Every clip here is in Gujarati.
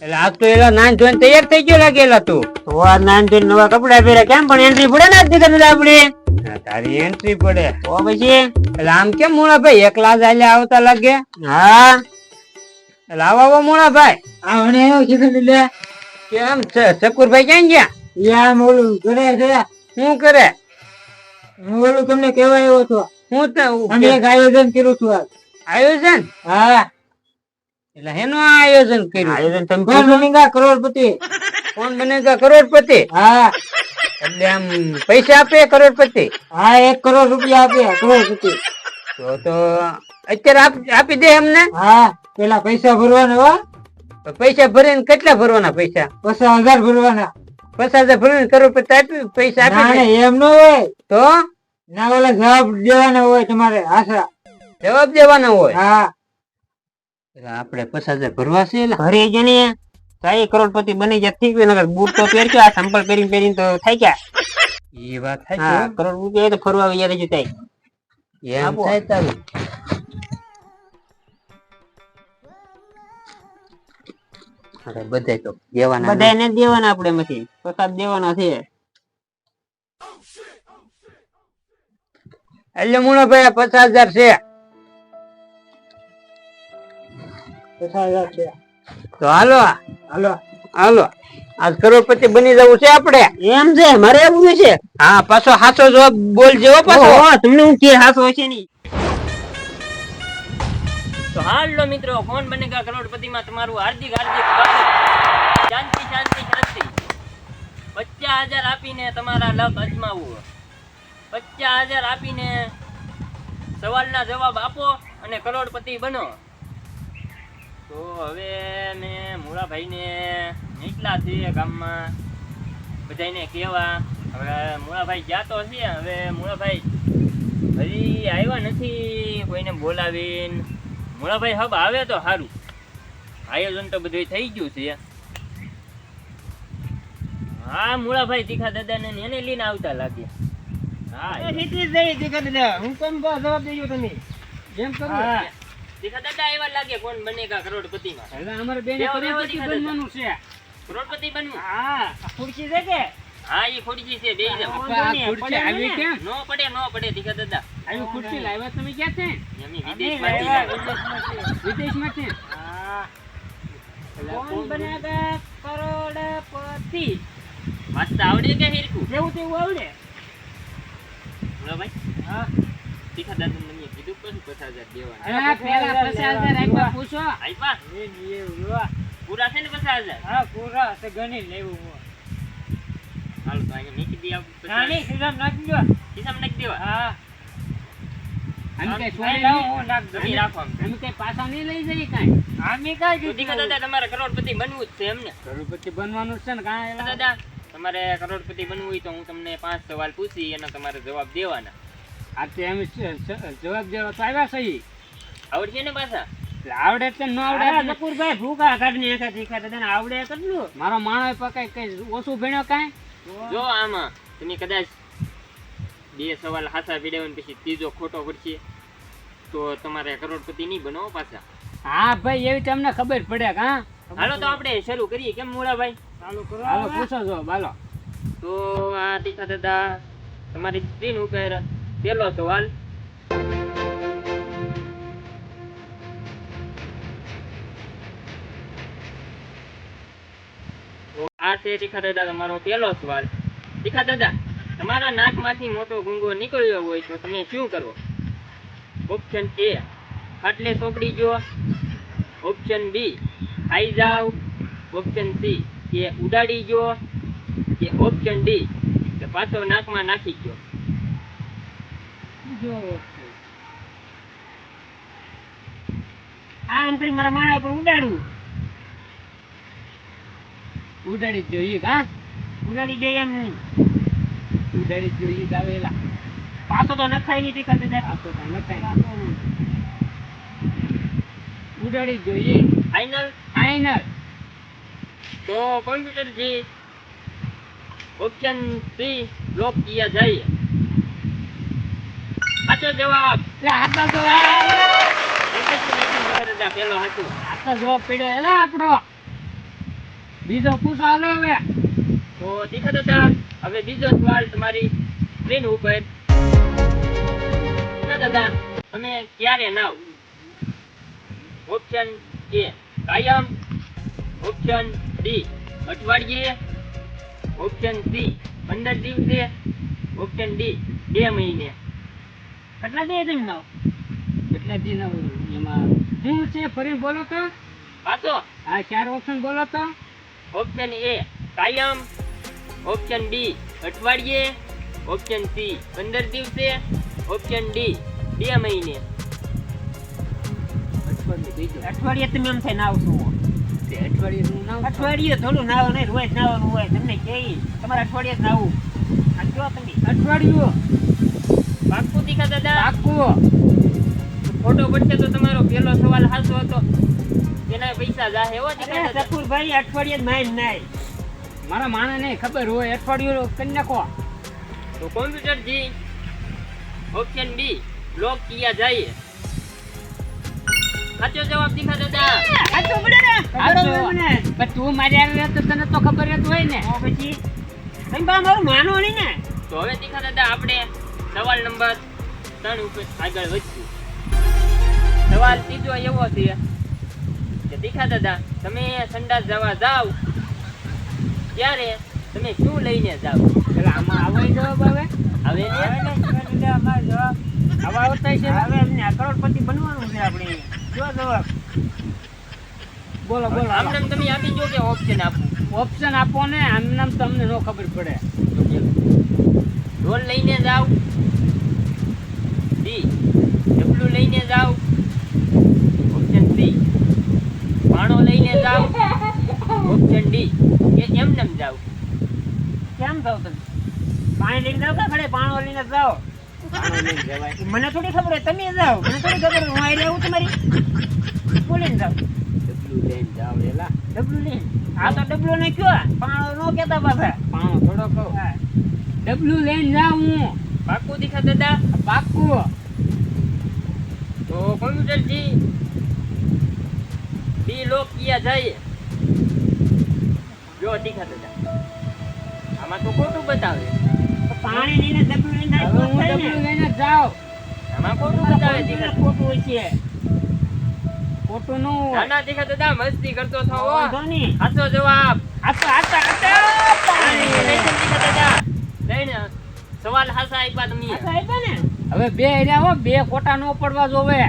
એટલે આજ તો એલા નાન ધોઈને તૈયાર થઈ ગયો લાગેલા તું. તો આ નાન ધોઈને નવા કપડા પહેર્યા કેમ પણ એન્ટ્રી પડે ને આજથી તને આપડે. તારી એન્ટ્રી પડે તો પછી એટલે આમ કેમ મોણા ભાઈ એકલા જ આલ્યા આવતા લાગે. હા એટલે આવો મોણા ભાઈ. આ મને આવ્યો છે લે. કેમ છે શકુરભાઈ ક્યાં ગયા? યા મોલું ઘરે છે. શું કરે? હું ઓલું તમને કહેવા આવ્યો હતો. હું અમે એક આયોજન કર્યું છું આજ. આયોજન? હા એટલે એનું આયોજન કર્યું? આયોજન તમે કોણ બનેગા કરોડપતિ? કોણ બનેગા કરોડપતિ? હા એટલે આમ પૈસા આપે કરોડપતિ? હા 1 કરોડ રૂપિયા આપ્યા કરોડપતિ. તો અત્યારે આપી દે અમને. હા પેલા પૈસા ભરવાના હો. પૈસા ભરીને કેટલા ભરવાના પૈસા? 50,000 ભરવાના. 50,000 ભરીને કરોડપતિ આપી પૈસા આપી દે. એમ ન હોય તો ના ઓલા જવાબ દેવાના હોય તમારે. આશા જવાબ દેવાના હોય. હા આપડે 50,000 ભરવા છે. ભરી જ ને કઈ કરોડપતિ બની જાય ઠીક હોય નકર બૂટ તો પહેરજો. આ સંપલ પહેરીને તો થાય ક્યાં. એ વાત થાય. હા કરોડ રૂપિયા તો ફરવા યાદ જ થાય. એમ થાય તારું. અરે બધાય તો દેવાના. બધાય ને દેવાના આપણે એમાંથી પ્રસાદ દેવાના છે. એટલે મુના ભાઈ 50,000 છે. 50,000 છે. તો હાલો હાલો હાલો આજ કરોડપતિ બની જવું છે આપણે. એમ છે મારે એવું છે. હા પાછો હાચો જવાબ બોલજો પાછો. તમને હું કે હાચો છે ની. તો હાલો મિત્રો, કોણ બનેગા કરોડપતિ માં તમારું હાર્દિક હાર્દિક સ્વાગત. શાંતિ શાંતિ શાંતિ. 50,000 આપીને તમારા લક અજમાવો. 50,000 આપીને સવાલના જવાબ આપો અને કરોડપતિ બનો. તો હવે મેં મુળાભાઈને નીકળ્યા છે ગામમાં બધાને કહેવા. હવે મુળાભાઈ ગયા તો છે. હવે મુળાભાઈ હજી આવ્યા નથી કોઈને બોલાવીને. મુળાભાઈ હબ આવે તો સારું. આયોજન તો બધું થઈ ગયું છે. હા મુળાભાઈ તીખા દાદાને એને લઈને આવતા લાગે. હા હું કેમ જવાબ દેજો તમે જેમ કરો. તીખા દાદા એવા લાગે કોણ બનેગા કરોડપતિમાં. હવે અમારે બેને કરોડપતિ બનવાનું છે. કરોડપતિ બનવું? હા ખુરશી છે કે? હા એ ખુરશી છે. બેસી જાઓ. ખુરશી આવી કેમ? નો પડે તીખા દાદા. આવી ખુરશી લાવ્યા તમે ક્યાં છે? એમની વિદેશમાંથી વિદેશમાંથી. હા કોણ બનેગા કરોડપતિ? વાંચતા આવડે કે હિરકું? જેવું તેવું આવડે. મુળાભાઈ હા તીખા દાદા મને કીધું પણ 50,000 દેવાના. અરે પેલા 50,000 આપ્યા પૂછો. આપ્યા? પૂરા છે ને 50,000? હા પૂરા તો ગણી લેવું હું. હાલો તો અહીંયા નીકળી દે. ના નહીં સીધા નાખી દો. ખિસ્સામાં નાખી દેવા. હા અમે કઈ છોડી હું નાખ દો. અહીં રાખો આમ. અમે કઈ પાછા નહીં લઈ જઈએ કાંઈ. અમે કાંઈ તો તીખા દાદા તમારે કરોડપતિ બનવું જ છે એમને? કરોડપતિ બનવાનું છે ને કાંઈ. દાદા તમારે કરોડપતિ બનવું હોય તો હું તમને 5 સવાલ પૂછી એના તમારે જવાબ દેવાના. આજે અમે જવાબ દેવા તો આવ્યા સહી. આવડશે ને પાછા? આવડે છે ન આવડે નકુરભાઈ ભૂખા કાઢની એકા તીખા દાદાને આવડે કેટલું. મારો માણસ પકાય કઈ ઓછું ભણ્યો કાંઈ. જો આમાં તમે કદાચ 2 સવાલ હાચા પીડ્યા પછી ત્રીજો ખોટો પડશે તો તમારે કરોડપતિ નહીં બનો પાછા. હા ભાઈ એવી તમને ખબર પડે હા. હાલો તો આપણે શરૂ કરીએ કેમ મુળાભાઈ? ચાલુ કરો. હાલો પૂછો જો બાલો. તો આ તીખા દાદા તમારી સ્ક્રીન ઉપર પહેલો સવાલ. આ છે તીખા દાદા તમારો પહેલો સવાલ. તીખા દાદા તમારા નાકમાંથી મોટો ગુંગો નીકળ્યો હોય તો તમે શું કરો? ઓપ્શન એ ખાટલે સોપડી જો. ઓપ્શન બી ખાઈ જાવ. ઓપ્શન સી કે ઉડાડી જો. કે ઓપ્શન ડી કે પાછો નાકમાં નાખી ગયો. આ અંતરી મારા માળા પર ઉડાડું. ઉડાડી જ જોઈએ હા. ઉડાડી દે એમ નહીં. ઉડાડી જ જોઈએ દાવેલા. પાછો તો નખાય નહીં તીખા દાદા. પાછો તો નખાય. ઉડાડી જ જોઈએ. ફાઈનલ? ફાઈનલ. तो कंप्यूटर जी ऑप्शन सी लॉक किया जाए. साचो जवाब. હાથમાં તો પેલો હતો. હાથમાં જવાબ પડ્યો એલા આપણો. બીજો પૂછો હાલો હવે. તો તીખા દાદા હવે બીજો સવાલ તમારી સ્ક્રીન ઉપર. તીખા દાદા તમે ક્યારે નાવ? ઓપ્શન એ કાયમ, ઓપ્શન બી અઠવાડિયે, ઓપ્શન સી 15 દિવસે, ઓપ્શન ડી 2 મહિને. કેટલા દે તમે નાવ? કેટલા દી નાવ? એમાં શું છે ફરી બોલો તો. પાછો આ 4 ઓપ્શન બોલો તો. ઓપ્શન એ કાયમ, ઓપ્શન બી અઠવાડિયે, ઓપ્શન સી 15 દિવસે, ઓપ્શન ડી 2 મહિને. અઠવાડિયે તમે એમ થાય નાવ શું? અઠવાડિયે થોડું નાવ નહીં, રોજ નાવાનું હોય. તમને કહી તમારે અઠવાડિયે જ નાવું. આ કયો તમે અઠવાડિયું પાક્કું તીખા દાદા? પાક્કું. ખોટો પડશે તો તમારો પહેલો સવાલ સાચો હતો, એના પૈસા જાહે હો તીખા દાદા. શકુરભાઈ અઠવાડિયે જ માઇન નહીં. મારા માણસ નહીં ખબર હોય અઠવાડિયું કરી નાખો. તો કોમ્પ્યુટર જી ઓપ્શન બી લોક કિયા જાય. સાચો જવાબ તીખા દાદા. સાચું પડે ને? ખબર હોય મને. પણ તું મારી આવી તો તને તો ખબર જ હોય ને. પછી તમે બા મારું માનો નહીં ને. તો હવે તીખા દાદા આપણે સવાલ નંબર 3 ઉપર આગળ વધશું. સવાલ ત્રીજો એવો છે કે તીખા દાદા તમે સંડાસ જવા જાવ ત્યારે તમે શું લઈને જાવ? એટલે આમાં આવે જવાબ આવે. હવે ને હવે આવતા છે. હવે એમને કરોડપતિ બનવાનું છે આપણે. જો જવાબ બોલો બોલો. આમ નામ તમે આપી દો કે ઓપ્શન આપો? ઓપ્શન આપો ને. આમ નામ તમને નો ખબર પડે. ઢોલ લઈને જાવ, બી ડબલું લઈને જાવ, ઓપ્શન સી પાણો લઈને જાવ, ઓપ્શન ડી કે એમનેમ જાવ. કેમ જાવ તમે? પાણી લઈને જાવ કે ખડે પાણો લઈને જાવ? મને થોડી ખબર હોય. તમે જાવ. મને થોડી ખબર હોય. હું આવી આવું તમારી બોલીને જાવ. ડબલું લઈને જાવ એલા. ડબલું લઈને. આ તો ડબલો ને કયો પાણો નો કેતા પાછા. પાણો થોડો કહો. ડબલું લઈને જાવ હું. પાક્કું તીખા દાદા? પાક્કું. તો કોમ્પ્યુટરજી બી લોક કિયા જાય. જો તીખા દાદા આમાં તો ખોટું બતાવે. પાણી લઈને ડબલું લઈને જાય. હું ડબલું લઈને જાવ. આમાં ખોટું બતાવે તીખા દાદા. ખોટું હોય છે. ખોટું નું હોય. નાના તીખા દાદા મસ્તી કરતો થો. વાંધો નહીં. સાચો જવાબ. સવાલ હાસા આપ્યા તમે. હવે બે રહ્યા હો. બે ખોટા નો પડવા જોવે.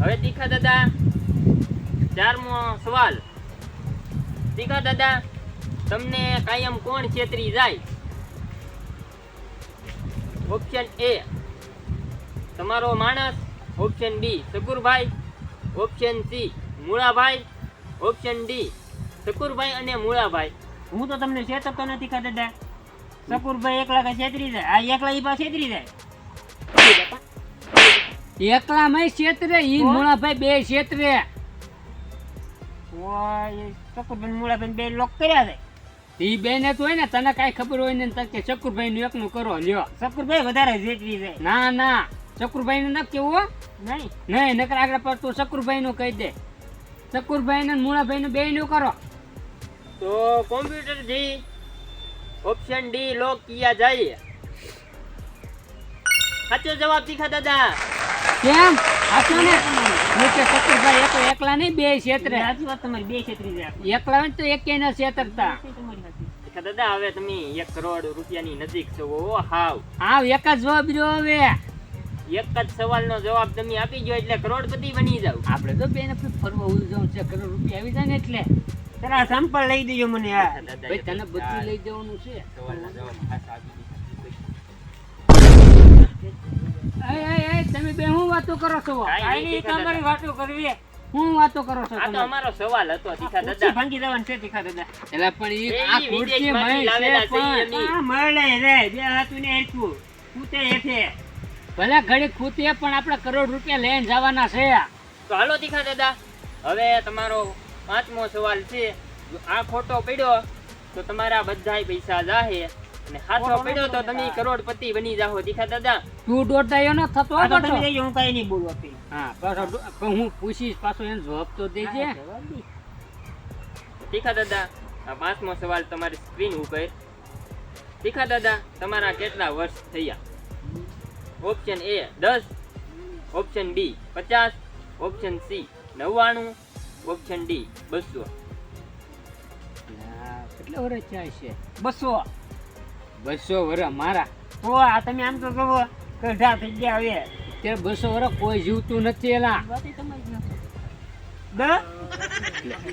હવે તીખા દાદા 4મો સવાલ. તીખા દાદા તમને કાયમ કોણ છેતરી જાય? ઓપ્શન એ તમારો માણસ, option B Shakurbhai, option C Mulabhai, option D Shakurbhai અને મૂળાભાઈ. હું તો તમને છેતરતો નથી કા દાદા. શકુરભાઈ એકલા કઈ છેતરી જાય? આ એકલા ઈ પાસે છેતરી જાય. એકલા મય છેતરે. ઈ મૂળાભાઈ બે છેતરે. ઓય શકુરભાઈ મૂળાભાઈ બે લોક કર્યા છે. ઈ બે ને તો હોય ને તને કઈ ખબર હોય ને કે શકુરભાઈ નું એકનું કરો લ્યો. શકુરભાઈ વધારે છેતરી જાય. ના ના શકુરભાઈ નું ન કેવું નહીં. નહીં નકર આગળ પર તું શકુરભાઈ નું કહી દે. શકુરભાઈ ને મૂળાભાઈ નું બે નું કરો. તો કોમ્પ્યુટર જી ઓપ્શન ડી લોક કિયા જાય. સાચો જવાબ તીખા દાદા. કેમ આસો ને નીચે શકુરભાઈ એક એકલા નહીં બે છેતરે. સાચી વાત તમારી. બે છેતરી જાય. એકલા હોય તો એકેય ન છેતરતા. તીખા દાદા હવે તમે 1 કરોડ રૂપિયાની નજીક છો. ઓ હાવ આવ એક જ જવાબ જો. હવે એક જ સવાલનો જવાબ તમે આપી ગયો એટલે કરોડપતિ બની જાવ. આપણે તો બેને ફરવા ઉલજવું છે. કરોડ રૂપિયા આવી જાય ને એટલે તરા સંપલ લઈ દેજો મને. આ ભાઈ તને બધું લઈ જવાનું છે. સવાલના જવાબ ખાસ આપી એ તમે બે હું વાતો કરો છો? કાઈ નહીં તમારી વાતો કરવી. હું વાતો કરો છો? આ તો અમારો સવાલ હતો તીખા દાદા. ભાંગી દેવાનું છે તીખા દાદા. એલા પણ એ આ ખુરશી વિદેશમાંથી લાવેલા છે એની. આ મળે રે બે હાથું ને હેઠું કૂતે હેઠે. ભલે ઘડી ખૂતે પણ આપણે કરોડ રૂપિયા લઈને જવાના છે. તો હાલો તીખા દાદા હવે તમારો 5મો સવાલ છે. જો આ ખોટો પડ્યો તો તમારા બધાય પૈસા જાહે. અને હાથો પડ્યો તો તમે કરોડપતિ બની જાઓ તીખા દાદા. તું દોડાયો ન થતો આ તો પાછો. તમે જઈએ, હું કાંઈ નહીં બોલું આપી. હા પાછો પણ હું પૂછીશ પાછો એને જવાબ તો દેજે. તીખા દાદા આ 5મો સવાલ તમારી સ્ક્રીન ઉપર. તીખા દાદા તમારા કેટલા વર્ષ થયા? Option A 10, option B 50, option C 99, option D 200. આ કેટલા વર્ષ થયા છે? 200. 200 વર્ષ મારા. તો આ તમે આમ તો જોવો કઢા થઈ ગયા હવે. તે 200 વર્ષ કોઈ જીવતું નથી એલા.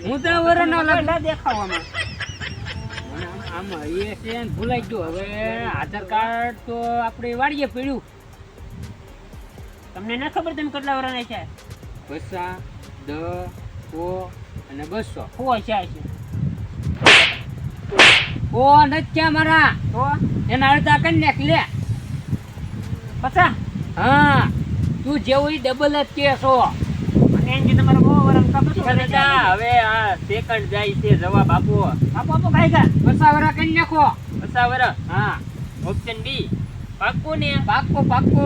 હું તો વર્ષ નો કઢા દેખાવામાં. આમાં એ છે ને ભૂલાઈ ગયું. હવે આધાર કાર્ડ તો આપણે વાડીએ પડ્યું. તમને ના ખબર તમે કેટલા વર્ષ છે? 50, 10, 100 અને 200. હો છે. ઓ નથી ક્યાં મારા. તો એના અડધા કરી નાખ લે. પછા હા તું જેવું ઈ ડબલ જ કે છો. અને એમ કે તમારે બહુ વર્ષ ખબર તીખા દાદા હવે આ સેકન્ડ જાય છે, જવાબ આપો. આપો આપો કાંઈ કા. 50 વર્ષ કરી નાખો. 50 વર્ષ. હા ઓપ્શન બી પાક્કું ને? પાક્કો પાક્કો.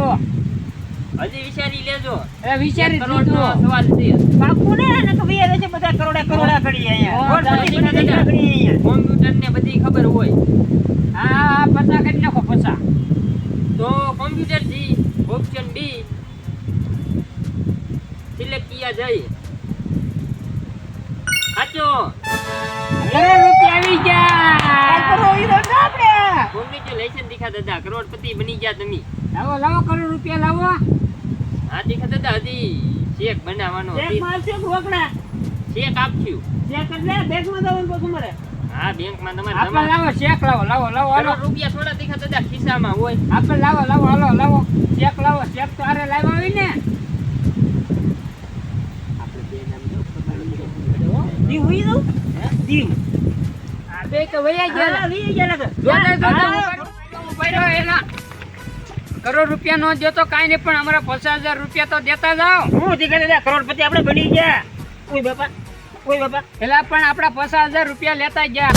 હજી વિચારી લેજો. એ વિચારી જ કરોડનો લીધું. સવાલ છે. પાકું ને એને તો ભાઈ છે બધા કરોડા કરી અહીંયા. હો, કરોડપતિ તીખા બધા દાદા, કરી અહીંયા. કોમ્પ્યુટર ને બધી ખબર હોય હા 50 કરી નાખો 50. તો કોમ્પ્યુટર થી ઓપ્શન બી સિલેક્ટ કિયા જાય. સાચો. કરોડ રૂપિયા આવી આ ગયા. કરો હીરો ના આપણે. કોંગ્રેચ્યુલેશન તીખા દાદા, કરોડપતિ બની ગયા તમે. લાવો લાવો કરોડ રૂપિયા લાવો. હા તીખા દાદા, હજી ચેક બનાવવાનો ચેક છે. મારશે રોકડા. ચેક આપશું. ચેક એટલે બેંકમાં જવાનું પાછું મારે. હા બેંકમાં તમારે આપણે જમા. લાવો ચેક લાવો લાવો લાવો હાલો. કરોડ રૂપિયા થોડા તીખા દાદા ખિસ્સામાં હોય. આપણે લાવો લાવો હાલો લાવો ચેક લાવો. ચેક તો આરે લાવ્યા હોય ને. આપણે બે નામ જો દીવ હોઈ દઉં? દીવ. આ બે તો વયા હા, ગયા. વી ગયા લાગે. જોડે હા. ઉપાડ્યો એના. કરોડ રૂપિયા નો દેતો કાઈ નહીં પણ અમારા 50,000 રૂપિયા તો દેતા જાઓ. હું તીખા દાદા કરોડપતિ આપણે બની ગયા. ઓય બાપા. પેલા પણ આપણા 50,000 રૂપિયા લેતા ગયા.